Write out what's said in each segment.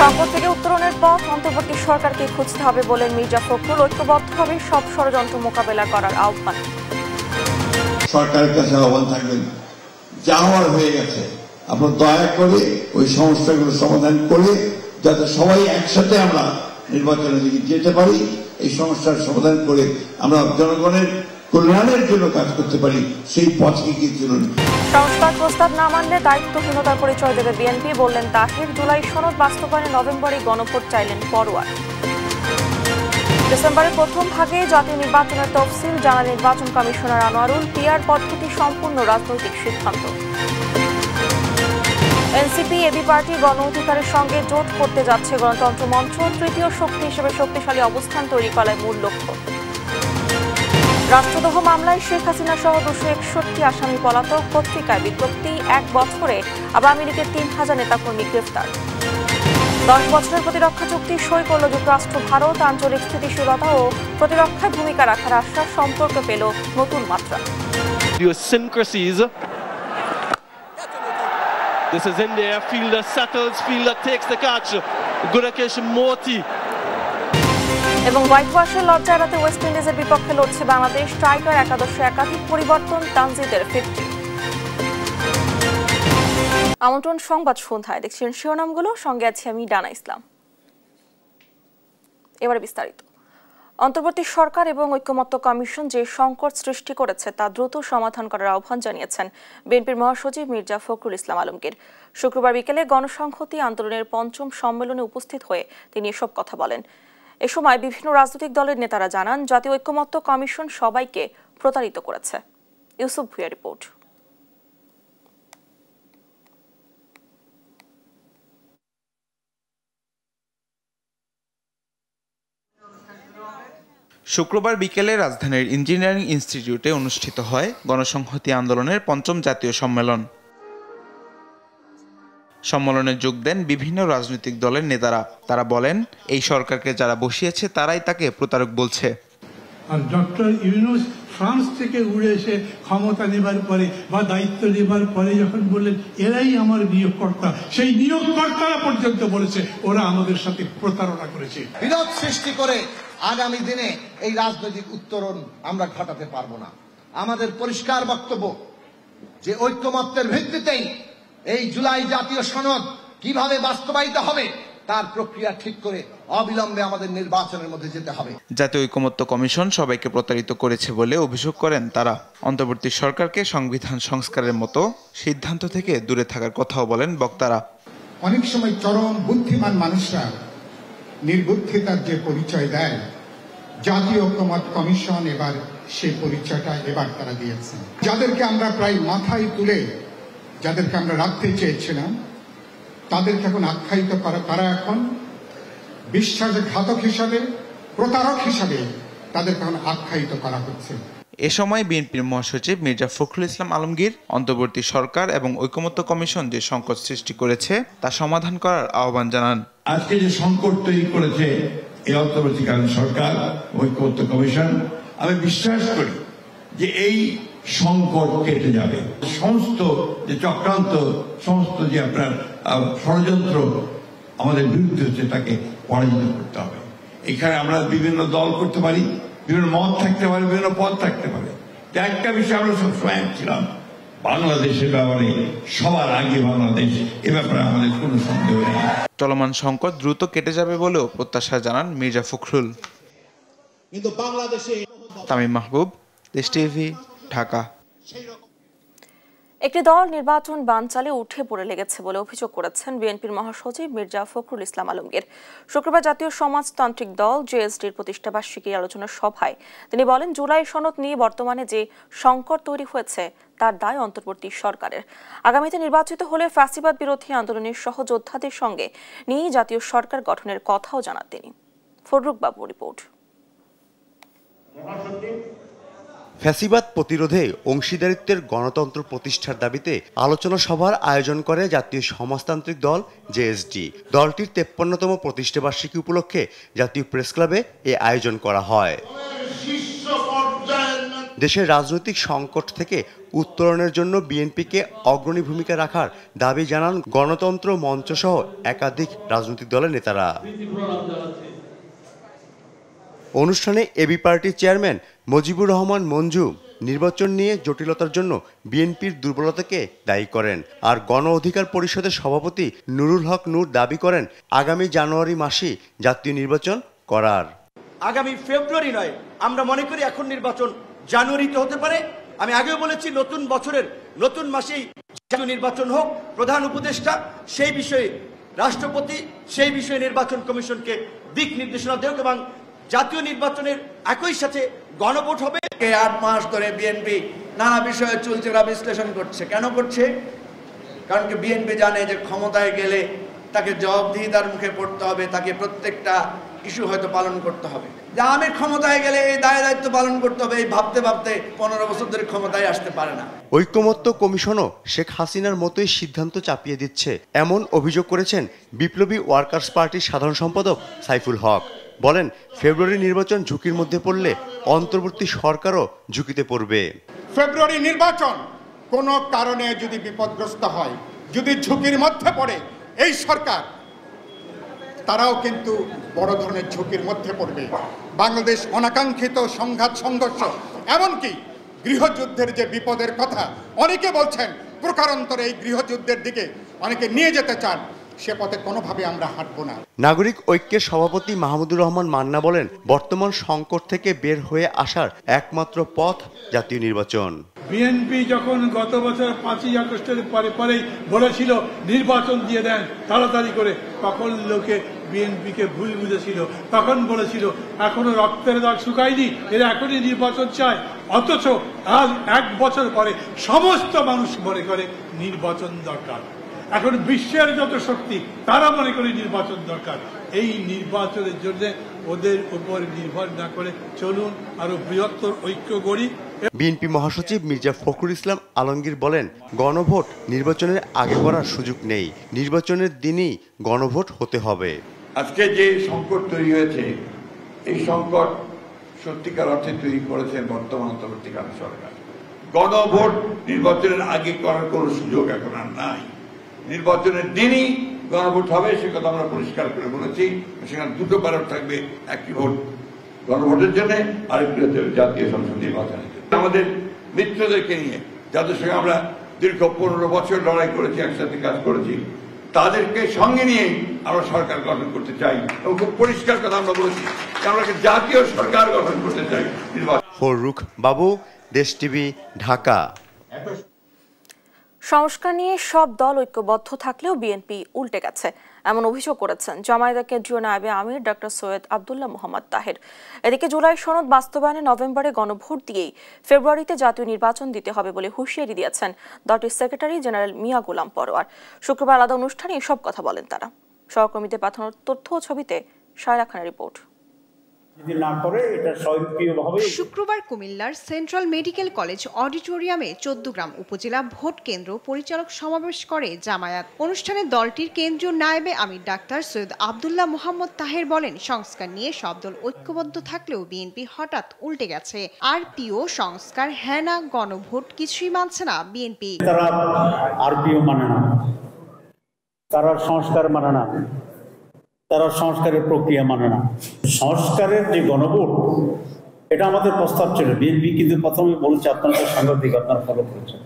সংকট থেকে উত্তরণের পথ অন্তর্বর্তী সরকারকে খুঁজতে হবে বলেন মির্জা ফখরুল। ঐক্যবদ্ধভাবে সব ষড়যন্ত্র মোকাবেলা করার আহ্বান। সরকারের কাছে আহ্বান থাকবেন, যা হওয়ার হয়ে গেছে, আপনারা দয়া করে ওই সমস্যাগুলো সমাধান করে যাতে সবাই একসাথে আমরা নির্বাচনের দিকে যেতে পারি, এই সমস্যার সমাধান করে আমরা জনগণের কল্যাণের জন্য কাজ করতে পারি, সেই পথে কি চলুন। সংস্কার প্রস্তাব না মানলে দায়িত্বহীনতার পরিচয় দেবে বিএনপি, বললেন তাহির। জুলাই সনদ বাস্তবায়নে নভেম্বরে গণভোট চাইলেন পরোয়ার। ডিসেম্বরের প্রথম ভাগে জাতীয় নির্বাচনের তফসিল জানালেন নির্বাচন কমিশনার আনোয়ারুল। পিআর পদ্ধতি সম্পূর্ণ রাজনৈতিক সিদ্ধান্ত। এনসিপি এবি পার্টি গণ অধিকারের সঙ্গে জোট করতে যাচ্ছে গণতন্ত্র মঞ্চ। তৃতীয় শক্তি হিসেবে শক্তিশালী অবস্থান তৈরি করাই মূল লক্ষ্য। রাষ্ট্রদ্রোহ মামলায় শেখ হাসিনা সহ 261 আসামি পলাতক। পত্রিকায় বিজ্ঞপ্তি, 1 বছরে আওয়ামী লীগের 3000 নেতাকর্মী গ্রেফতার। 10 বছরের প্রতিরক্ষা চুক্তি সই করল যুক্তরাষ্ট্র ভারত। আঞ্চলিক স্থিতিশীলতা ও প্রতিরক্ষায় ভূমিকা রাখার আশ্বাস, সম্পর্ক পেল নতুন মাত্রা। This is India. Fielder settles, fielder takes the catch. Gudakesh Moti. এবং হোয়াইট ওয়াশের লজ্জা এড়াতে ওয়েস্ট ইন্ডিজের বিপক্ষে লড়ছে বাংলাদেশ। স্ট্রাইকার একাদশে একাধিক পরিবর্তন, তানজিদের 50। আমন্ত্রণ সংবাদ সন্ধ্যায়, দেখছেন শিরোনামগুলো, সঙ্গে আছি আমি ডানা ইসলাম। এবারে বিস্তারিত। অন্তর্বর্তী সরকার এবং ঐক্যমত্য কমিশন যে সংকট সৃষ্টি করেছে তা দ্রুত সমাধান করার আহ্বান জানিয়েছেন বিএনপির মহাসচিব মির্জা ফখরুল ইসলাম আলমগীর। শুক্রবার বিকেলে গণসংহতি আন্দোলনের 5ম সম্মেলনে উপস্থিত হয়ে তিনি এসব কথা বলেন। এ সময় বিভিন্ন রাজনৈতিক দলের নেতারা জানান, জাতীয় ঐক্যমত্য কমিশন সবাইকে প্রতারিত করেছে। ইউসুফ ভুঁইয়ার রিপোর্ট। শুক্রবার বিকেলে রাজধানীর ইঞ্জিনিয়ারিং ইনস্টিটিউটে অনুষ্ঠিত হয় গণসংহতি আন্দোলনের 5ম জাতীয় সম্মেলন। সম্মেলনে যোগ দেন বিভিন্ন রাজনৈতিক দলের নেতারা। তারা বলেন, এই সরকারকে যারা বসিয়েছে তারাই তাকে প্রতারক বলছে। আর ডক্টর ইউনূস ফ্রান্স থেকে উড়ে এসে ক্ষমতা নেবার পরে বা দায়িত্ব নেবার পরে যখন বললেন এরাই আমার নিয়োগকর্তা, সেই নিয়োগকর্তারা পর্যন্ত বলেছে ওরা আমাদের সাথে প্রতারণা করেছে। বিরোধ সৃষ্টি করে আগামী দিনে এই রাজনৈতিক উত্তরণ আমরা ঘটাতে পারবো না। আমাদের পরিষ্কার বক্তব্য যে ঐক্যমত্যের ভিত্তিতেই এই জুলাই জাতীয় সনদ কিভাবে বাস্তবায়িত হবে তার প্রক্রিয়া ঠিক করে অবিলম্বে আমাদের নির্বাচনের মধ্যে যেতে হবে। জাতীয় ঐক্যমত্য কমিশন সবাইকে প্রতারিত করেছে বলে অভিযোগ করেন তারা। অন্তর্বর্তী সরকারকে সংবিধান সংস্কারের মতো সিদ্ধান্ত থেকে দূরে থাকার কথাও বলেন বক্তারা। অনেক সময় চরম বুদ্ধিমান মানুষরা নির্বুদ্ধিতার যে পরিচয় দেয়, জাতীয় ঐক্যমত্য কমিশন এবার সেই পরিচয়টা তারা দিয়েছে। যাদেরকে আমরা প্রায় মাথায় তুলে যাদেরকে আমরা রাখতে চেয়েছিলাম তাদেরকে এখন আখ্যায়িত করা, তারা এখন বিশ্বাসঘাতক হিসাবে, প্রতারক হিসাবে তাদেরকে এখন আখ্যায়িত করা হচ্ছে। এ সময় বিএনপির মহাসচিব মির্জা ফখরুল ইসলাম আলমগীর অন্তর্বর্তী সরকার এবং ঐক্যমত্য কমিশন যে সংকট সৃষ্টি করেছে তা সমাধান করার আহ্বান জানান। আজকে যে সংকট তৈরি করেছে এই অন্তর্বর্তীকালীন সরকার, ঐক্যমত্য কমিশন, আমি বিশ্বাস করি যে এই সংকট কেটে যাবে। সমস্ত যে চক্রান্ত, সমস্ত যে আপনার ষড়যন্ত্র আমাদের বিরুদ্ধে হচ্ছে তাকে পরাজিত করতে হবে। এখানে আমরা বিভিন্ন দল করতে পারি, বিভিন্ন মত থাকতে পারে, বিভিন্ন পথ থাকতে পারে। একটা বিষয় আমরা সবসময় ছিলাম, বাংলাদেশের ব্যাপারে সবার আগে বাংলাদেশ, এ ব্যাপারে আমাদের কোনো সন্দেহ নেই। চলমান সংকট দ্রুত কেটে যাবে বলেও প্রত্যাশা জানান মির্জা ফখরুল। কিন্তু বাংলাদেশে তামিম মাহবুব, দেশ টিভি, ঢাকা। একটি দল নির্বাচন বানচালে উঠে পড়ে লেগেছে বলে অভিযোগ করেছেন বিএনপির মহাসচিব মির্জা ফখরুল ইসলাম আলমগীর। শুক্রবার জাতীয় সমাজতান্ত্রিক দল জেএসডির প্রতিষ্ঠাবার্ষিকী আলোচনা সভায় তিনি বলেন, জুলাই সনদ নিয়ে বর্তমানে যে সংকট তৈরি হয়েছে তার দায় অন্তর্বর্তী সরকারের। আগামীতে নির্বাচিত হলে ফ্যাসিবাদ বিরোধী আন্দোলনের সহযোদ্ধাদের সঙ্গে নিয়ে জাতীয় সরকার গঠনের কথাও জানান তিনি। ফররুক বাবু রিপোর্ট। ফ্যাসিবাদ প্রতিরোধে অংশীদারিত্বের গণতন্ত্র প্রতিষ্ঠার দাবিতে আলোচনা সভার আয়োজন করে জাতীয় সমাজতান্ত্রিক দল জেএসডি। দলটির 53তম প্রতিষ্ঠাবার্ষিকী উপলক্ষে জাতীয় প্রেস ক্লাবে এ আয়োজন করা হয়। দেশের রাজনৈতিক সংকট থেকে উত্তরণের জন্য বিএনপিকে অগ্রণী ভূমিকা রাখার দাবি জানান গণতন্ত্র মঞ্চ সহ একাধিক রাজনৈতিক দলের নেতারা। অনুষ্ঠানে এবি পার্টির চেয়ারম্যান মুজিবুর রহমান মঞ্জু নির্বাচন নিয়ে জটিলতার জন্য বিএনপির দুর্বলতাকে দায়ী করেন। আর গণ অধিকার পরিষদের সভাপতি নুরুল হক নূর দাবি করেন আগামী জানুয়ারি মাসে জাতীয় নির্বাচন করার। আগামী ফেব্রুয়ারি নয়, আমরা মনে করি এখন নির্বাচন জানুয়ারিতে হতে পারে। আমি আগেও বলেছি নতুন বছরের নতুন মাসেই জাতীয় নির্বাচন হোক। প্রধান উপদেষ্টা সেই বিষয়ে, রাষ্ট্রপতি সেই বিষয়ে নির্বাচন কমিশনকে দিক নির্দেশনা দেওক এবং জাতীয় নির্বাচনের একই সাথে গণভোট হবে। 8 মাস ধরে বিএনপি নানা বিষয়ে চুলচেরা বিশ্লেষণ করছে। কেন করছে? কারণ কি বিএনপি জানে যে ক্ষমতায় গেলে তাকে জবাবদিহিতার মুখে পড়তে হবে, তাকে প্রত্যেকটা ইস্যু হয়তো পালন করতে হবে। যে আমি ক্ষমতায় গেলে এই দায়িত্ব পালন করতে হবে, এই ভাবতে ভাবতে 15 বছর ধরে ক্ষমতায় আসতে পারে না। ঐক্যমত্য কমিশনও শেখ হাসিনার মতোই সিদ্ধান্ত চাপিয়ে দিচ্ছে, এমন অভিযোগ করেছেন বিপ্লবী ওয়ার্কার্স পার্টির সাধারণ সম্পাদক সাইফুল হক। বলেন ফেব্রুয়ারি নির্বাচন ঝুঁকির মধ্যে পড়লে অন্তর্বর্তী সরকারও ঝুঁকিতে পড়বে। ফেব্রুয়ারি নির্বাচন কোনো কারণে যদি বিপদগ্রস্ত হয়, যদি ঝুঁকির মধ্যে পড়ে এই সরকার, তারাও কিন্তু বড় ধরনের ঝুঁকির মধ্যে পড়বে। বাংলাদেশ অনাকাঙ্ক্ষিত সংঘাত সংঘর্ষ, এমনকি গৃহযুদ্ধের যে বিপদের কথা অনেকে বলছেন, প্রকারান্তরে এই গৃহযুদ্ধের দিকে অনেকে নিয়ে যেতে চান, সে পথে কোনোভাবে আমরা হাঁটব না। নাগরিক ঐক্যের সভাপতি মাহমুদুর রহমান মান্না বলেন বর্তমান সংকট থেকে বের হয়ে আসার একমাত্র পথ জাতীয় নির্বাচন। বিএনপি যখন গত বছর 5ই আগস্টের পরেই বলেছিল নির্বাচন দিয়ে দেন তাড়াতাড়ি করে, তখন লোকে বিএনপিকে ভুল বুঝেছিল। তখন বলেছিল এখনো রক্তের দাগ শুকায়নি, এরা এখনই নির্বাচন চায়। অথচ আজ 1 বছর পরে সমস্ত মানুষ মনে করে নির্বাচন দরকার। এখন বিশ্বের যত শক্তি তারা মনে করে নির্বাচন দরকার। এই নির্বাচনের জন্য ওদের উপর নির্ভর না করে চলুন আরো বৃহত্তর ঐক্য গড়ি। বিএনপি মহাসচিব মির্জা ফখরুল ইসলাম আলমগীর বলেন গণভোট নির্বাচনের আগে করার সুযোগ নেই, নির্বাচনের দিনই গণভোট হতে হবে। আজকে যে সংকট তৈরি হয়েছে, এই সংকট সত্যিকার অর্থে তৈরি করেছে বর্তমান অন্তর্বর্তীকালীন সরকার। গণভোট নির্বাচনের আগে করার কোনো সুযোগ এখন আর নাই। নির্বাচনের দিনই গণভোট হবে, সে কথা আমরা পরিষ্কার করে বলেছি। সেখানে দুটো ব্যালট থাকবে, একটি ভোট গণভোটের জন্য, আরেকটি হচ্ছে জাতীয় সংসদ নির্বাচনের জন্য। আমাদের মিত্রদেরকে নিয়ে, যাদের সঙ্গে আমরা দীর্ঘ 15 বছর লড়াই করেছি, একসাথে কাজ করেছি, তাদেরকে সঙ্গে নিয়ে আমরা সরকার গঠন করতে চাই এবং খুব পরিষ্কার কথা আমরা বলেছি আমরা জাতীয় সরকার গঠন করতে চাই। ফররুখ বাবু, দেশ টিভি, ঢাকা। সংস্কার নিয়ে সব দল ঐক্যবদ্ধ থাকলেও বিএনপি উল্টে গেছে, এমন অভিযোগ করেছেন জামায়াতের কেন্দ্রীয় নায়েবে আমির ডক্টর সৈয়দ আব্দুল্লাহ মোহাম্মদ তাহের। এদিকে জুলাই সনদ বাস্তবায়নে নভেম্বরে গণভোট দিয়েই ফেব্রুয়ারিতে জাতীয় নির্বাচন দিতে হবে বলে হুঁশিয়ারি দিয়েছেন দলটির সেক্রেটারি জেনারেল মিয়া গোলাম পরোয়ার। শুক্রবার আলাদা অনুষ্ঠানে এসব কথা বলেন তারা। সহকর্মীদের পাঠানোর তথ্য ও ছবিতে সায়রা খানের রিপোর্ট। শুক্রবার কুমিল্লার সেন্ট্রাল মেডিকেল কলেজ অডিটোরিয়ামে 14 গ্রাম উপজেলা ভোট কেন্দ্র পরিচালক সমাবেশ করে জামায়াত। অনুষ্ঠানে দলটির কেন্দ্রীয় নায়েবে আমির ডাক্তার সৈয়দ আব্দুল্লাহ মোহাম্মদ তাহের বলেন সংস্কার নিয়ে সব দল ঐক্যবদ্ধ থাকলেও বিএনপি হঠাৎ উল্টে গেছে। আরপিও সংস্কার হ্যাঁ না গণভোট কিছুই মানছে না বিএনপি। তারা আরপিও মানে না, তারা সংস্কার মানে না, তারা সংস্কারের প্রক্রিয়া মানে না। সংস্কারের যে গণভোট, এটা আমাদের প্রস্তাব ছিল। বিএনপি কিন্তু প্রথমে বলছে আপনারা সাংবাদিক, আপনারা ফলো করেছেন।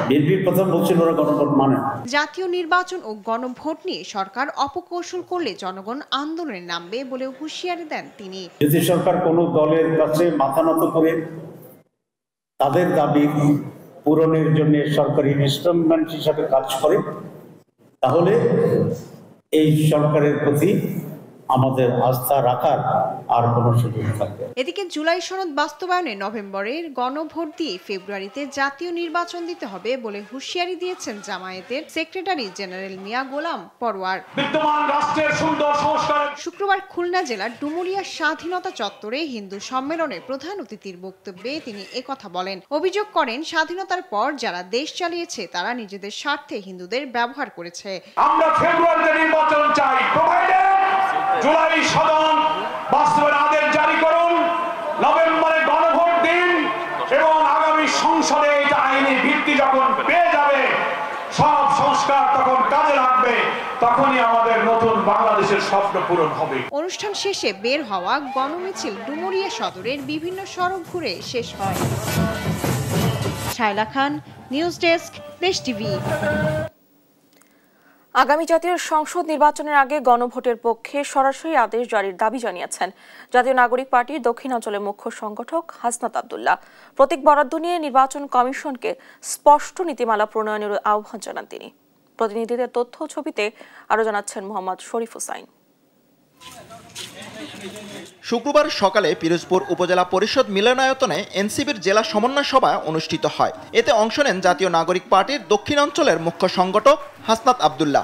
বিএনপি প্রথম বলছিল ওরা গণভোট মানে। জাতীয় নির্বাচন ও গণভোট নিয়ে সরকার অপকৌশল করলে জনগণ আন্দোলনে নামবে বলে হুঁশিয়ারি দেন তিনি। যদি সরকার কোনো দলের কাছে মাথা নত করে তাদের দাবি পূরণের জন্য সরকারি ইনস্ট্রুমেন্ট হিসাবে কাজ করে, তাহলে এই সরকারের প্রতি আমাদের আস্থা রাখার আর কোনো সুযোগ থাকবে। এদিকে জুলাই সনদ বাস্তবায়নে নভেম্বরের গণভোট দিয়ে ফেব্রুয়ারিতে জাতীয় নির্বাচন দিতে হবে বলে হুঁশিয়ারি দিয়েছেন জামায়াতের সেক্রেটারি জেনারেল মিয়া গোলাম পরোয়ার। শুক্রবার খুলনা জেলার ডুমুরিয়া স্বাধীনতা চত্বরে হিন্দু সম্মেলনে প্রধান অতিথির বক্তব্যে তিনি একথা বলেন। অভিযোগ করেন স্বাধীনতার পর যারা দেশ চালিয়েছে তারা নিজেদের স্বার্থে হিন্দুদের ব্যবহার করেছে। আমরা ফেব্রুয়ারিতে নির্বাচন চাই, জুলাই সনদ বাস্তবায়নের আদেশ জারি করুন, নভেম্বরে গণভোট দিন, সংস্কার তখন কাজে লাগবে, তখনই আমাদের নতুন বাংলাদেশের স্বপ্ন পূরণ হবে। অনুষ্ঠান শেষে বের হওয়া গণমিছিল ডুমুরিয়া সদরের বিভিন্ন সড়ক ঘুরে শেষ হয়। শায়লা খান, নিউজ ডেস্ক, দেশ টিভি। আগামী জাতীয় সংসদ নির্বাচনের আগে গণভোটের পক্ষে সরাসরি আদেশ জারির দাবি জানিয়েছেন জাতীয় নাগরিক পার্টির দক্ষিণাঞ্চলের মুখ্য সংগঠক হাসনাত আব্দুল্লাহ। প্রতীক বরাদ্দ নিয়ে নির্বাচন কমিশনকে স্পষ্ট নীতিমালা প্রণয়নের আহ্বান জানান তিনি। প্রতিনিধিদের তথ্য ছবিতে আরও জানাচ্ছেন মোহাম্মদ শরীফ হোসাইন। শুক্রবার সকালে পিরোজপুর উপজেলা পরিষদ মিলনায়তনে এনসিপির জেলা সমন্বয় সভা অনুষ্ঠিত হয়। এতে অংশ নেন জাতীয় নাগরিক পার্টির দক্ষিণাঞ্চলের মুখ্য সংগঠক হাসনাত আব্দুল্লাহ।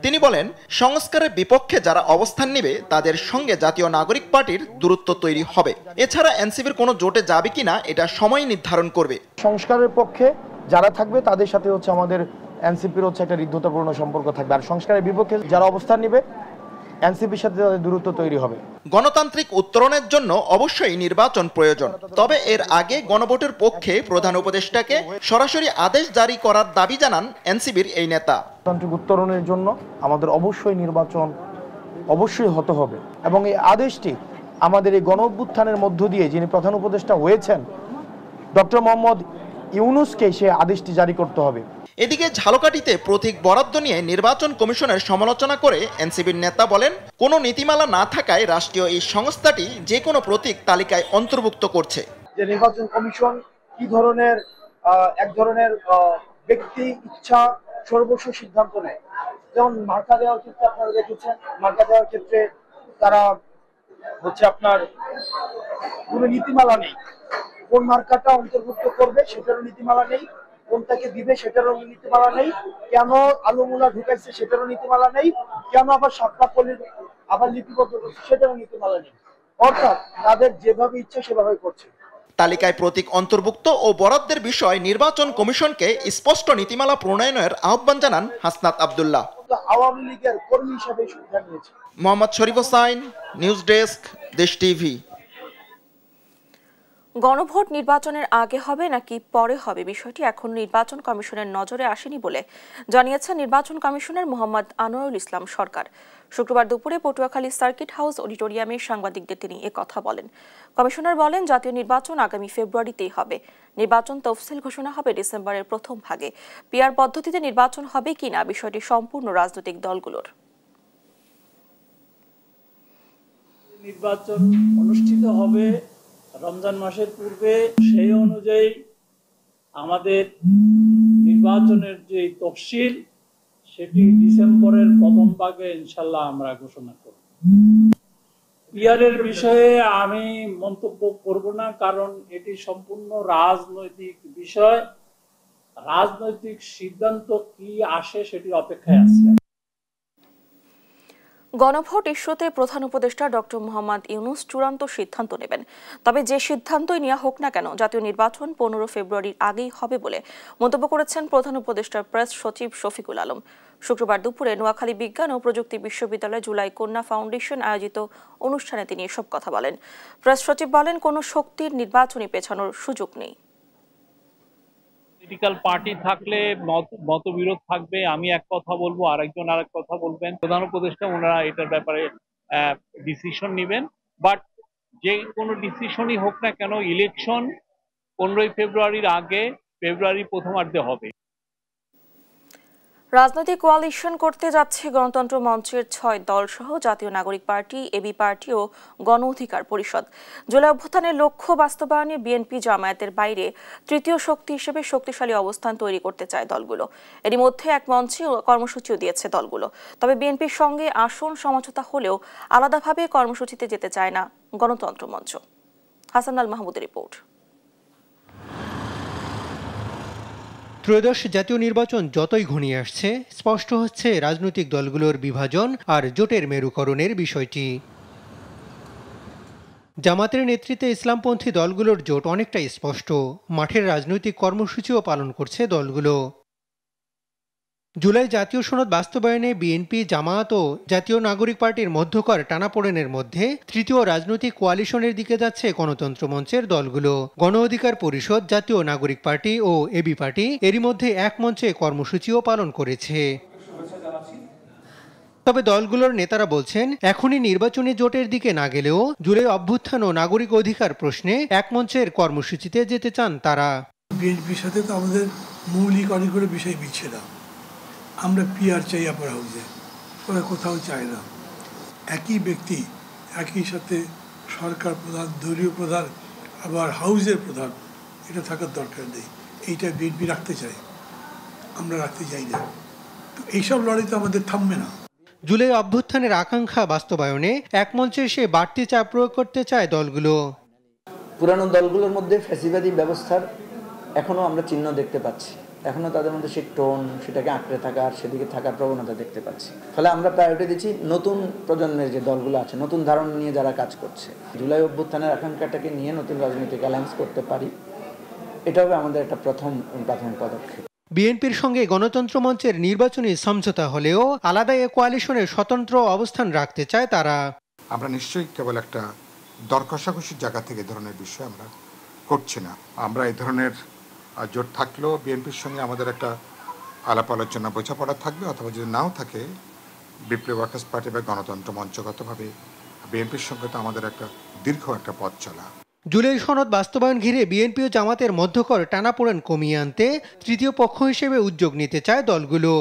তিনি বলেন, সংস্কারের বিপক্ষে যারা অবস্থান নেবে তাদের সঙ্গে জাতীয় নাগরিক পার্টির দূরত্ব তৈরি হবে। এছাড়া এনসিপির কোনো জোটে যাবে কিনা এটা সময় নির্ধারণ করবে। সংস্কারের পক্ষে যারা থাকবে তাদের সাথে আমাদের এনসিপির একটা হৃদ্যতাপূর্ণ সম্পর্ক থাকবে, আর সংস্কারের বিপক্ষে যারা অবস্থান নেবে এনসিপির সাথে তাদের দূরত্ব তৈরি হবে। গণতান্ত্রিক উত্তরণের জন্য অবশ্যই নির্বাচন প্রয়োজন, তবে এর আগে গণভোটের পক্ষে প্রধান উপদেষ্টাকে সরাসরি আদেশ জারি করার দাবি জানান এনসিপির এই নেতা। গণতান্ত্রিক উত্তরণের জন্য আমাদের অবশ্যই নির্বাচন অবশ্যই হতে হবে, এবং এই আদেশটি আমাদের এই গণ অভ্যুত্থানের মধ্য দিয়ে যিনি প্রধান উপদেষ্টা হয়েছেন ডক্টর মোহাম্মদ ইউনূসকে সে আদেশটি জারি করতে হবে। এদিকে ঝালকাঠিতে প্রতীক বরাদ্দ নিয়ে নির্বাচন কমিশনের সমালোচনা করে এনসিপির নেতা বলেন, কোনো নীতিমালা না থাকায় রাষ্ট্রীয় এই সংস্থাটি যে কোনো প্রতীক তালিকায় অন্তর্ভুক্ত করছে। যে নির্বাচন কমিশন কি ধরনের এক ধরনের ব্যক্তি ইচ্ছা সর্বস্ব সিদ্ধান্ত নেয়, যেমন মার্কা দেওয়ার ক্ষেত্রে আপনারা দেখেছেন, মার্কা দেওয়ার ক্ষেত্রে তারা আপনার কোনো নীতিমালা নেই, কোন মার্কাটা অন্তর্ভুক্ত করবে সেটারও নীতিমালা নেই, কোনটাকে দিবে সেটারও নীতিমালা নেই, কেন আলুমুলা ঢুকাইছে সেটারও নীতিমালা নেই, কেন আবার সাতটাপল্লির আবার লিপিবদ্ধ করছে সেটারও নীতিমালা নেই। অর্থাৎ তাদের যেভাবে ইচ্ছা সেভাবে করছে। তালিকায় প্রতীক অন্তর্ভুক্ত ও বরাদ্দের বিষয় নির্বাচন কমিশনকে স্পষ্ট নীতিমালা প্রণয়নের আহ্বান জানান হাসনাত আব্দুল্লাহ। আওয়ামী লীগের কর্মী হিসেবে সুবিধা নিয়েছে। মোহাম্মদ শরীফ হোসাইন, নিউজ ডেস্ক, দেশ টিভি। গণভোট নির্বাচনের আগে হবে নাকি পরে হবে বিষয়টি এখন নির্বাচন কমিশনের নজরে আসেনি বলে জানিয়েছেন নির্বাচন কমিশনার মোহাম্মদ আনোয়ারুল ইসলাম সরকার। শুক্রবার দুপুরে পটুয়াখালী সার্কিট হাউস অডিটোরিয়ামে সাংবাদিকদের তিনি কথা বলেন। কমিশনার বলেন, জাতীয় নির্বাচন আগামী ফেব্রুয়ারিতেই হবে। নির্বাচন তফসিল ঘোষণা হবে ডিসেম্বরের প্রথম ভাগে। পিআর পদ্ধতিতে নির্বাচন হবে কিনা বিষয়টি সম্পূর্ণ রাজনৈতিক দলগুলোর। নির্বাচন অনুষ্ঠিত হবে রমজান মাসের পূর্বে, সেই অনুযায়ী আমাদের নির্বাচনের যে তফসিল সেটি ডিসেম্বরের প্রথম ভাগে ইনশাল্লাহ আমরা ঘোষণা করব। পিআরের বিষয়ে আমি মন্তব্য করব না, কারণ এটি সম্পূর্ণ রাজনৈতিক বিষয়। রাজনৈতিক সিদ্ধান্ত কি আসে সেটি অপেক্ষায় আছে। গণভোট ইস্যুতে প্রধান উপদেষ্টা ডক্টর মোহাম্মদ ইউনূস চূড়ান্ত সিদ্ধান্ত নেবেন। তবে যে সিদ্ধান্তই নেওয়া হোক না কেন জাতীয় নির্বাচন 15 ফেব্রুয়ারির আগেই হবে বলে মন্তব্য করেছেন প্রধান উপদেষ্টার প্রেস সচিব শফিকুল আলম। শুক্রবার দুপুরে নোয়াখালী বিজ্ঞান ও প্রযুক্তি বিশ্ববিদ্যালয় জুলাই কন্যা ফাউন্ডেশন আয়োজিত অনুষ্ঠানে তিনি এসব কথা বলেন। প্রেস সচিব বলেন, কোনো শক্তির নির্বাচনী পেছানোর সুযোগ নেই। পলিটিক্যাল পার্টি থাকলে মতবিরোধ থাকবে, আমি এক কথা বলবো, আরেকজন আরেক কথা বলবেন। প্রধান উপদেষ্টা ওনারা এটার ব্যাপারে ডিসিশন নেবেন। বাট যে কোনো ডিসিশনই হোক না কেন, ইলেকশন 15 ফেব্রুয়ারির আগে, ফেব্রুয়ারি প্রথমার্ধে হবে। রাজনৈতিক কোয়ালিশন করতে যাচ্ছে গণতন্ত্র মঞ্চের 6 দল সহ জাতীয় নাগরিক পার্টি, এবি পার্টি ও গণ অধিকার পরিষদ। জুলাই অভ্যুত্থানের লক্ষ্য বাস্তবায়নে বিএনপি জামায়াতের বাইরে তৃতীয় শক্তি হিসেবে শক্তিশালী অবস্থান তৈরি করতে চায় দলগুলো। এরই মধ্যে এক মঞ্চে কর্মসূচিও দিয়েছে দলগুলো। তবে বিএনপির সঙ্গে আসন সমঝোতা হলেও আলাদাভাবে কর্মসূচিতে যেতে চায় না গণতন্ত্র মঞ্চ। হাসান আল মাহমুদের রিপোর্ট। ত্রয়োদশ জাতীয় নির্বাচন যতই ঘনিয়ে আসছে, স্পষ্ট হচ্ছে রাজনৈতিক দলগুলোর বিভাজন আর জোটের মেরুকরণের বিষয়টি। জামাতের নেতৃত্বে ইসলামপন্থী দলগুলোর জোট অনেকটাই স্পষ্ট। মাঠের রাজনৈতিক কর্মসূচিও পালন করছে দলগুলো। জুলাই জাতীয় সনদ বাস্তবায়নে বিএনপি, জামায়াত ও জাতীয় নাগরিক পার্টির মধ্যকার টানাপোড়েনের মধ্যে তৃতীয় রাজনৈতিক কোয়ালিশনের দিকে যাচ্ছে গণতন্ত্র মঞ্চের দলগুলো। গণ অধিকার পরিষদ, জাতীয় নাগরিক পার্টি ও এবি পার্টি এরই মধ্যে এক মঞ্চে কর্মসূচিও পালন করেছে। তবে দলগুলোর নেতারা বলছেন, এখনই নির্বাচনী জোটের দিকে না গেলেও জুলাই অভ্যুত্থান ও নাগরিক অধিকার প্রশ্নে এক মঞ্চের কর্মসূচিতে যেতে চান তারা। বিএনপির সাথে তো আমাদের মৌলিক অনেকগুলো বিষয় মিলছে না। আমরা পিআর চাই আপার হাউসে, ওরা কোথাও চায় না। একই ব্যক্তি একই সাথে সরকার প্রধান, দলীয় প্রধান, আবার হাউসের প্রধান, এটা থাকার দরকার নেই। এইটা বিএনপি রাখতে চায়, আমরা রাখতে চাই না। তো এইসব লড়াই তো আমাদের থামবে না। জুলাই অভ্যুত্থানের আকাঙ্ক্ষা বাস্তবায়নে এক মঞ্চে এসে বাড়তি চাপ প্রয়োগ করতে চায় দলগুলো। পুরানো দলগুলোর মধ্যে ফ্যাসিবাদী ব্যবস্থার এখনো আমরা চিহ্ন দেখতে পাচ্ছি, এখনো তাদের মধ্যে সেই টোন, সেটাকে আঁকড়ে থাকার, সেদিকে থাকার প্রবণতা দেখতে পাচ্ছি। ফলে আমরা প্রায়োরিটি দিচ্ছি নতুন প্রজন্মের যে দলগুলো আছে, নতুন ধারণা নিয়ে যারা কাজ করছে, জুলাই অভ্যুত্থানের আকাঙ্ক্ষাটাকে নিয়ে নতুন রাজনৈতিক অ্যালায়েন্স করতে পারি, এটা হবে আমাদের একটা প্রাথমিক পদক্ষেপ। বিএনপির সঙ্গে গণতন্ত্র মঞ্চের নির্বাচনী সমঝোতা হলেও আলাদা এ কোয়ালিশনের স্বতন্ত্র অবস্থান রাখতে চায় তারা। আমরা নিশ্চয়ই কেবল একটা দর কষাকষির জায়গা থেকে এই ধরনের বিষয় আমরা করছি না। আমরা এই ধরনের জোট থাকলেও বিএনপির সঙ্গে আমাদের একটা আলাপ আলোচনা বোঝাপড়া থাকবে, অথবা যদি নাও থাকে বিপ্লবী ওয়ার্কার্স পার্টি বা গণতন্ত্র মঞ্চগতভাবে বিএনপির সঙ্গে তো আমাদের একটা দীর্ঘ একটা পথ চলা। জুলাই সনদ বাস্তবায়ন ঘিরে বিএনপি ও জামাতের মধ্যকার টানাপোড়েন কমিয়ে আনতে তৃতীয় পক্ষ হিসেবে উদ্যোগ নিতে চায় দলগুলো।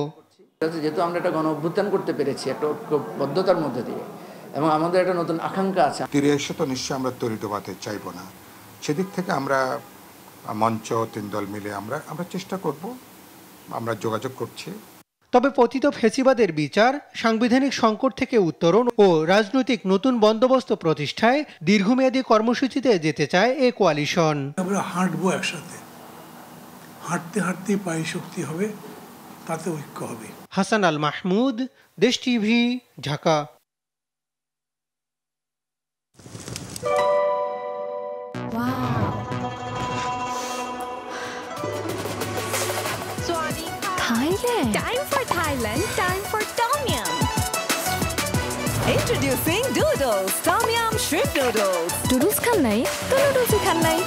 যেহেতু আমরা একটা গণ অভ্যুত্থান করতে পেরেছি একটা ঐক্যবদ্ধতার মধ্যে দিয়ে, এবং আমাদের একটা নতুন আকাঙ্ক্ষা আছে, তীরে এসে তো নিশ্চয়ই আমরা তরি ডোবাতে চাইব না। সেদিক থেকে আমরা মঞ্চ তিন দল মিলে আমরা চেষ্টা করব, আমরা যোগাযোগ করছি। তবে পতিত ফ্যাসিবাদের বিচার, সাংবিধানিক সংকট থেকে উত্তরণ ও রাজনৈতিক নতুন বন্দোবস্ত প্রতিষ্ঠায় দীর্ঘমেয়াদী কর্মসূচিতে যেতে চায় এ কোয়ালিশন। আমরা হাঁটবো একসাথে, হাঁটতে হাঁটতে পায়ে শক্তি হবে, তাতে ঐক্য হবে। হাসান আল মাহমুদ, দেশ TV, Dhaka. Thailand. Time for Thailand. Time for Tom Yum. Introducing Doodles. Tom Yum Shrimp Noodles. Doodles খান নাই তো noodles খান নাই।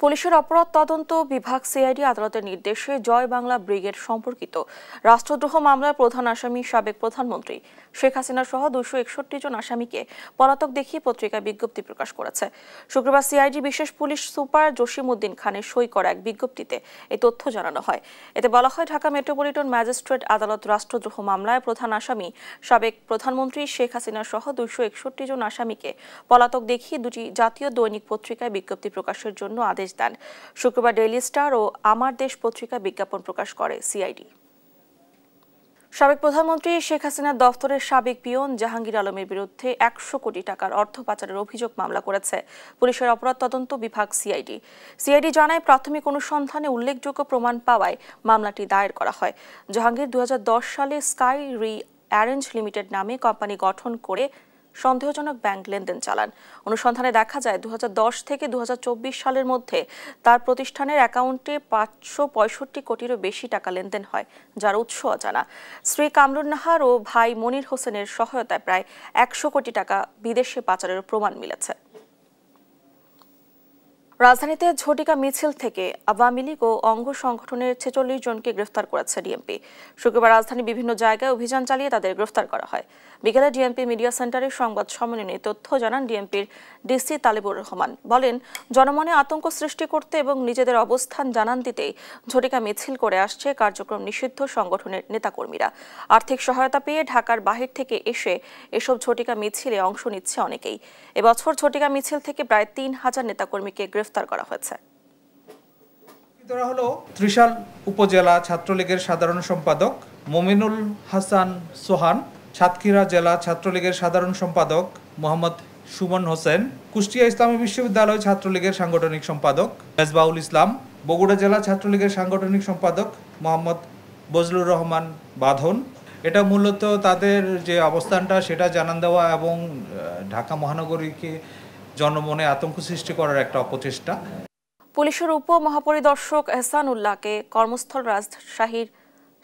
পুলিশের অপরাধ তদন্ত বিভাগ সিআইডি আদালতের নির্দেশে জয় বাংলা ব্রিগেড সম্পর্কিত রাষ্ট্রদ্রোহ মামলার প্রধান আসামি সাবেক প্রধানমন্ত্রী শেখ হাসিনা সহ 261 জন আসামিকে পলাতক দেখিয়ে পত্রিকায় বিজ্ঞপ্তি প্রকাশ করেছে। শুক্রবার সিআইডি বিশেষ পুলিশ সুপার জসিম উদ্দিন খানের সই করা এক বিজ্ঞপ্তিতে এই তথ্য জানানো হয়। এতে বলা হয়, ঢাকা মেট্রোপলিটন ম্যাজিস্ট্রেট আদালত রাষ্ট্রদ্রোহ মামলায় প্রধান আসামি সাবেক প্রধানমন্ত্রী শেখ হাসিনা সহ 261 জন আসামিকে পলাতক দেখিয়ে দুটি জাতীয় দৈনিক পত্রিকায় বিজ্ঞপ্তি প্রকাশের জন্য আদেশ দেন। শুক্রবার ডেইলি স্টার ও আমার দেশ পত্রিকায় বিজ্ঞাপন প্রকাশ করে সিআইডি। সাবেক প্রধানমন্ত্রী শেখ হাসিনার দফতরের সাবেক পিয়ন জাহাঙ্গীর আলমের বিরুদ্ধে 100 কোটি টাকার অর্থ পাচারের অভিযোগ মামলা করেছে পুলিশের অপরাধ তদন্ত বিভাগ সিআইডি। সিআইডি জানায়, প্রাথমিক অনুসন্ধানে উল্লেখযোগ্য প্রমাণ পাওয়ায় মামলাটি দায়ের করা হয়। জাহাঙ্গীর 2010 সালে স্কাই রি অ্যারেঞ্জ লিমিটেড নামে কোম্পানি গঠন করে সন্দেহজনক ব্যাংক লেনদেন চালান। অনুসন্ধানে দেখা যায় 2010 থেকে 2024 সালের মধ্যে তার প্রতিষ্ঠানের অ্যাকাউন্টে 565 কোটিরও বেশি টাকা লেনদেন হয়, যার উৎস অজানা। স্ত্রী কামরুন নাহার ও ভাই মনির হোসেনের সহায়তায় প্রায় 100 কোটি টাকা বিদেশে পাচারের প্রমাণ মিলেছে। রাজধানীতে ঝটিকা মিছিল থেকে আওয়ামী লীগ ও অঙ্গ সংগঠনের 46 জনকে গ্রেফতার করেছে ডিএমপি। শুক্রবার রাজধানীর বিভিন্ন জায়গায় অভিযান চালিয়ে তাদের গ্রেফতার করা হয়। বিকেলে ডিএমপি মিডিয়া সেন্টারের সংবাদ সম্মেলনে তথ্য জানান ডিএমপির ডিসি তালেবুর রহমান। বলেন, জনমনে আতঙ্ক সৃষ্টি করতে এবং নিজেদের অবস্থান জানান দিতেই ঝটিকা মিছিল করে আসছে কার্যক্রম নিষিদ্ধ সংগঠনের নেতাকর্মীরা। আর্থিক সহায়তা পেয়ে ঢাকার বাহির থেকে এসে এসব ঝটিকা মিছিলে অংশ নিচ্ছে অনেকেই। এবছর ঝটিকা মিছিল থেকে প্রায় 3000 নেতাকর্মীকে গ্রেফতার করা হয়েছে। ধরা হলো ত্রিশাল উপজেলা ছাত্রলীগের সাধারণ সম্পাদক মমিনুল হাসান সোহান, সাতক্ষীরা জেলা ছাত্রলীগের সাধারণ সম্পাদক মোহাম্মদ সুমন হোসেন, কুষ্টিয়া ইসলামী বিশ্ববিদ্যালয় ছাত্রলীগের সাংগঠনিক সম্পাদক মেজবাউল ইসলাম, বগুড়া জেলা ছাত্রলীগের সাংগঠনিক সম্পাদক মোহাম্মদ বজলুর রহমান বাঁধন। এটা মূলত তাদের যে অবস্থানটা সেটা জানান দেওয়া এবং ঢাকা মহানগরীকে জনমনে আতঙ্ক সৃষ্টি করার একটা অপচেষ্টা। পুলিশের উপমহাপরিদর্শক এহসান উল্লাহকে কর্মস্থল রাজশাহীর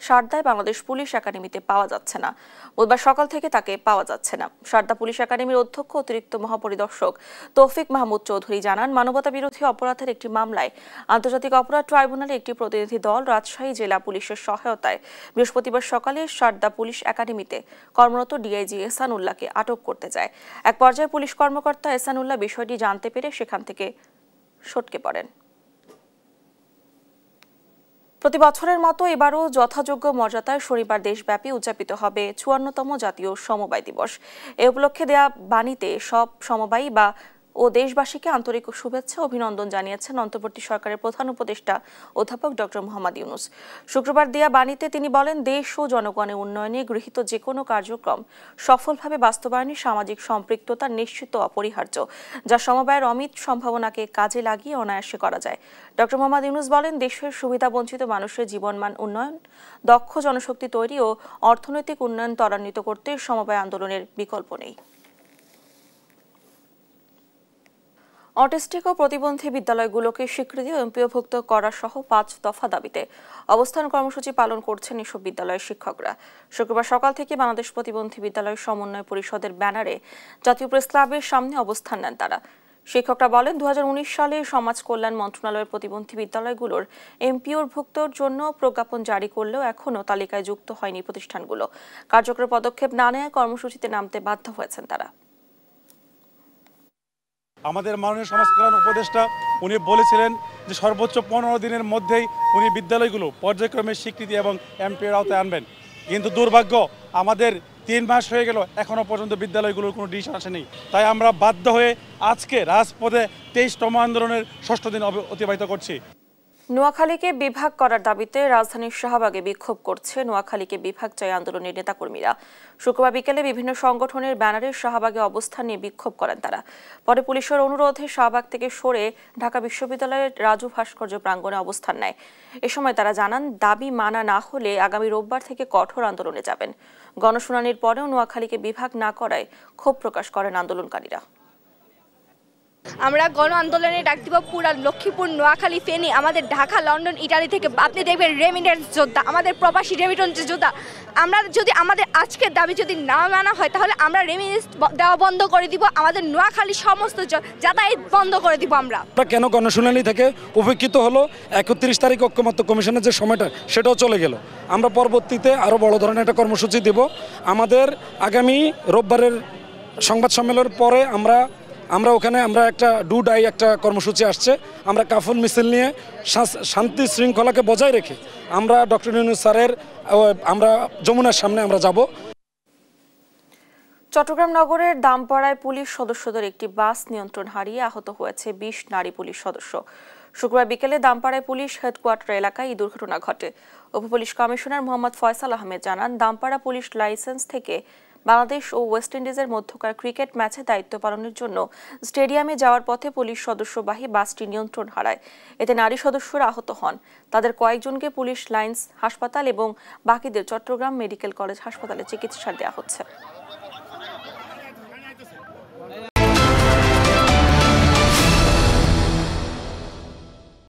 সারদায় বাংলাদেশ পুলিশ একাডেমিতে পাওয়া যাচ্ছে না। বুধবার সকাল থেকে তাকে পাওয়া যাচ্ছে না। সারদা পুলিশ একাডেমির অধ্যক্ষ অতিরিক্ত মহাপরিদর্শক তৌফিক মাহমুদ চৌধুরী জানান, মানবতা বিরোধী অপরাধের একটি মামলায় আন্তর্জাতিক অপরাধ ট্রাইব্যুনালে একটি প্রতিনিধি দল রাজশাহী জেলা পুলিশের সহায়তায় বৃহস্পতিবার সকালে সারদা পুলিশ একাডেমিতে কর্মরত ডিআইজি এহসান উল্লাহকে আটক করতে যায়। এক পর্যায়ে পুলিশ কর্মকর্তা এহসান উল্লাহ বিষয়টি জানতে পেরে সেখান থেকে সটকে পড়েন। প্রতি বছরের মতো এবারও যথাযোগ্য মর্যাদায় শনিবার দেশব্যাপী উদযাপিত হবে ৫৪তম জাতীয় সমবায় দিবস। এ উপলক্ষে দেয়া বাণীতে সব সমবায়ী ও দেশবাসীকে আন্তরিক শুভেচ্ছা অভিনন্দন জানিয়েছেন অন্তর্বর্তী সরকারের প্রধান উপদেষ্টা অধ্যাপক ডক্টর মোহাম্মদ ইউনূস। শুক্রবার দেয়া বাণীতে তিনি বলেন, দেশ ও জনগণের উন্নয়নে গৃহীত যে কোনো কার্যক্রম সফলভাবে বাস্তবায়নে সামাজিক সম্পৃক্ততা নিশ্চিত অপরিহার্য, যা সমবায়ের অমিত সম্ভাবনাকে কাজে লাগিয়ে অনায়াসে করা যায়। ডক্টর মোহাম্মদ ইউনূস বলেন, দেশের সুবিধাবঞ্চিত মানুষের জীবনমান উন্নয়ন, দক্ষ জনশক্তি তৈরি ও অর্থনৈতিক উন্নয়ন ত্বরান্বিত করতে সমবায় আন্দোলনের বিকল্প নেই। অটিস্টিক ও প্রতিবন্ধী বিদ্যালয়গুলোকে স্বীকৃতি ও এমপিওভুক্ত করা সহ ৫ দফা দাবিতে অবস্থান কর্মসূচি পালন করছেন এসব বিদ্যালয়ের শিক্ষকরা। শুক্রবার সকাল থেকে বাংলাদেশ প্রতিবন্ধী বিদ্যালয় সমন্বয় পরিষদের ব্যানারে জাতীয় প্রেস ক্লাবের সামনে অবস্থান নেন তারা। শিক্ষকরা বলেন, ২০১৯ সালে সমাজ কল্যাণ মন্ত্রণালয়ের প্রতিবন্ধী বিদ্যালয়গুলোর এমপিওভুক্তর জন্য প্রজ্ঞাপন জারি করলেও এখনও তালিকায় যুক্ত হয়নি প্রতিষ্ঠানগুলো। কার্যকর পদক্ষেপ না নেওয়ায় কর্মসূচিতে নামতে বাধ্য হয়েছেন তারা। আমাদের মাননীয় সমাজ কল্যাণ উপদেষ্টা উনি বলেছিলেন যে সর্বোচ্চ ১৫ দিনের মধ্যেই উনি বিদ্যালয়গুলো পর্যায়ক্রমে স্বীকৃতি এবং এমপিওর আওতায় আনবেন, কিন্তু দুর্ভাগ্য আমাদের ৩ মাস হয়ে গেল এখনও পর্যন্ত বিদ্যালয়গুলোর কোনো ডিসিশন আসেনি। তাই আমরা বাধ্য হয়ে আজকে রাজপথে ২৩তম আন্দোলনের ৬ষ্ঠ দিন অতিবাহিত করছি। নোয়াখালীকে বিভাগ করার দাবিতে রাজধানীর শাহবাগে বিক্ষোভ করছে নোয়াখালীকে বিভাগ চাই আন্দোলনের নেতাকর্মীরা। শুক্রবার বিকেলে বিভিন্ন সংগঠনের ব্যানারে শাহবাগে অবস্থান নিয়ে বিক্ষোভ করেন তারা। পরে পুলিশের অনুরোধে শাহবাগ থেকে সরে ঢাকা বিশ্ববিদ্যালয়ের রাজু ভাস্কর্য প্রাঙ্গণে অবস্থান নেয়। এ সময় তারা জানান, দাবি মানা না হলে আগামী রোববার থেকে কঠোর আন্দোলনে যাবেন। গণশুনানির পরেও নোয়াখালীকে বিভাগ না করায় ক্ষোভ প্রকাশ করেন আন্দোলনকারীরা। আমরা গণ আন্দোলনে ডাক দিব পুরা লক্ষ্মীপুর, নোয়াখালী, ফেনী, আমাদের ঢাকা, লন্ডন, ইটালি থেকে আপনি দেখবেন রেমিটেন্স যোদ্ধা, আমাদের প্রবাসী রেমিটেন্স যোদ্ধা। আমরা যদি আমাদের আজকের দাবি যদি না মানা হয় তাহলে আমরা রেমিটেন্স দেওয়া বন্ধ করে দিব, আমাদের নোয়াখালী সমস্ত যাতায়াত বন্ধ করে দিব। আমরা কেন গণশুনানি থেকে উপেক্ষিত হলো ৩১ তারিখ ঐক্যমত্য কমিশনের যে সময়টা সেটাও চলে গেল। আমরা পরবর্তীতে আরও বড় ধরনের একটা কর্মসূচি দেব। আমাদের আগামী রোববারের সংবাদ সম্মেলনের পরে আমরা ওখানে একটা ডাই একটা কর্মসূচি আসছে। আমরা কাফন মিছিল নিয়ে শান্তি শৃঙ্খলাকে বজায় রেখে আমরা ডক্টর ইউনূস স্যারের আমরা যমুনার সামনে আমরা যাব। চট্টগ্রাম নগরের দামপাড়ায় পুলিশ সদস্যদের একটি বাস নিয়ন্ত্রণ হারিয়ে আহত হয়েছে ২০ নারী পুলিশ সদস্য। শুক্রবার বিকেলে দামপাড়ায় পুলিশ হেডকোয়ার্টার এলাকায় এই দুর্ঘটনা ঘটে। উপপুলিশ কমিশনার মোহাম্মদ ফয়সাল আহমেদ জানান, দামপাড়া পুলিশ লাইসেন্স থেকে বাংলাদেশ ও ওয়েস্ট ইন্ডিজের মধ্যকার ক্রিকেট ম্যাচে দায়িত্ব পালনের জন্য স্টেডিয়ামে যাওয়ার পথে পুলিশ সদস্যবাহী বাসটি নিয়ন্ত্রণ হারায়। এতে নারী সদস্যরা আহত হন। তাদের কয়েকজনকে পুলিশ লাইন্স হাসপাতাল এবং বাকিদের চট্টগ্রাম মেডিকেল কলেজ হাসপাতালে চিকিৎসা দেওয়া হচ্ছে।